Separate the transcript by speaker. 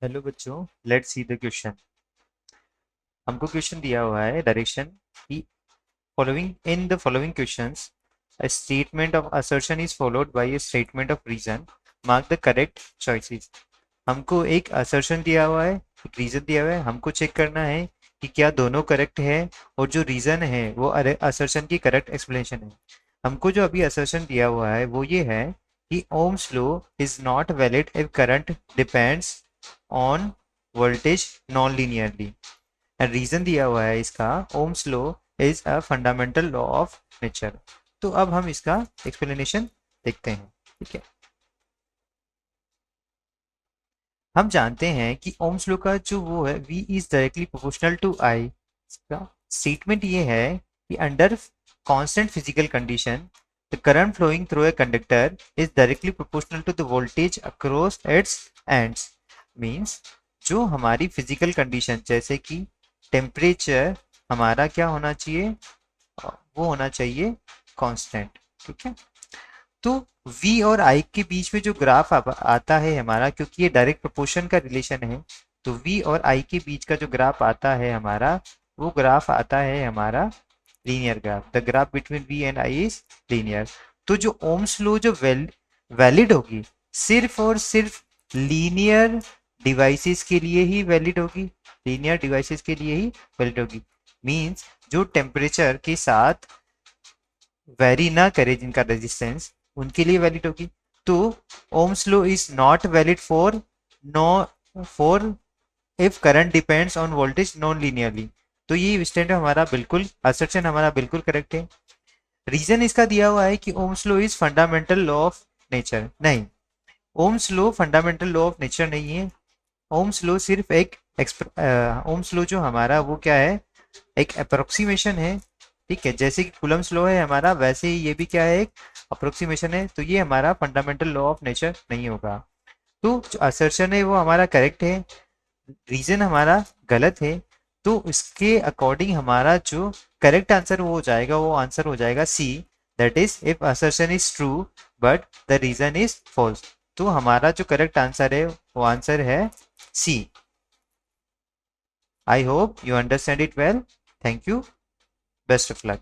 Speaker 1: Hello बच्चों, let's see the question. हमको question दिया हुआ है डायरेक्शन कि following in the following questions a statement of assertion is followed by a statement of reason, mark the correct choices. हमको एक assertion दिया हुआ है, एक रीजन दिया हुआ है, हमको चेक करना है कि क्या दोनों करेक्ट है और जो रीजन है वो असर्शन की करेक्ट एक्सप्लेनेशन है। हमको जो अभी असर्शन दिया हुआ है वो ये है कि Ohm's law is not valid if current depends on voltage non linearly. And reason दिया हुआ है इसका, Ohm's law is a fundamental law of nature. तो अब हम इसका एक्सप्लेनेशन देखते हैं। ठीक है, हम जानते हैं कि ओम्स लॉ का जो वो है V is directly proportional to I। इसका स्टेटमेंट ये है कि under constant physical condition the current flowing through a conductor is directly proportional to the voltage across its ends. Means जो हमारी फिजिकल कंडीशन जैसे कि टेम्परेचर हमारा क्या होना चाहिए, वो होना चाहिए कांस्टेंट। ठीक है, तो V और I के बीच में जो ग्राफ आता है हमारा, क्योंकि ये डायरेक्ट प्रोपोर्शन का रिलेशन है, तो V और I के बीच का जो ग्राफ आता है हमारा, वो ग्राफ आता है हमारा linear graph. The graph between V and I is linear. तो जो ओम्स लॉ जो वैलिड होगी सिर्फ और सिर्फ लीनियर डिवाइसेस के लिए ही वैलिड होगी, लीनियर डिवाइसेस के लिए ही वैलिड होगी। मींस जो टेम्परेचर के साथ वेरी ना करे जिनका रेजिस्टेंस, उनके लिए वैलिड होगी। तो Ohm's law is not valid for no for if current depends on voltage non linearly. तो ये स्टैंड हमारा बिल्कुल असर्शन हमारा बिल्कुल करेक्ट है। रीजन इसका दिया हुआ है कि Ohm's law is fundamental law of nature. नहीं, Ohm's law fundamental law of nature नहीं है। ओम्स लॉ सिर्फ एक ओम्स लॉ जो हमारा वो क्या है, एक अप्रोक्सीमेशन है। ठीक है, जैसे कि कुलम्स लॉ है हमारा, वैसे ही ये भी क्या है, एक अप्रोक्सीमेशन है। तो ये हमारा फंडामेंटल लॉ ऑफ नेचर नहीं होगा। तो जो असर्शन है वो हमारा करेक्ट है, रीजन हमारा गलत है। तो इसके अकॉर्डिंग हमारा जो करेक्ट आंसर वो हो जाएगा, वो आंसर हो जाएगा c. That is if assertion is true but the reason is false. तो हमारा जो करेक्ट आंसर है वो आंसर है c. I hope you understand it well. Thank you, best of luck.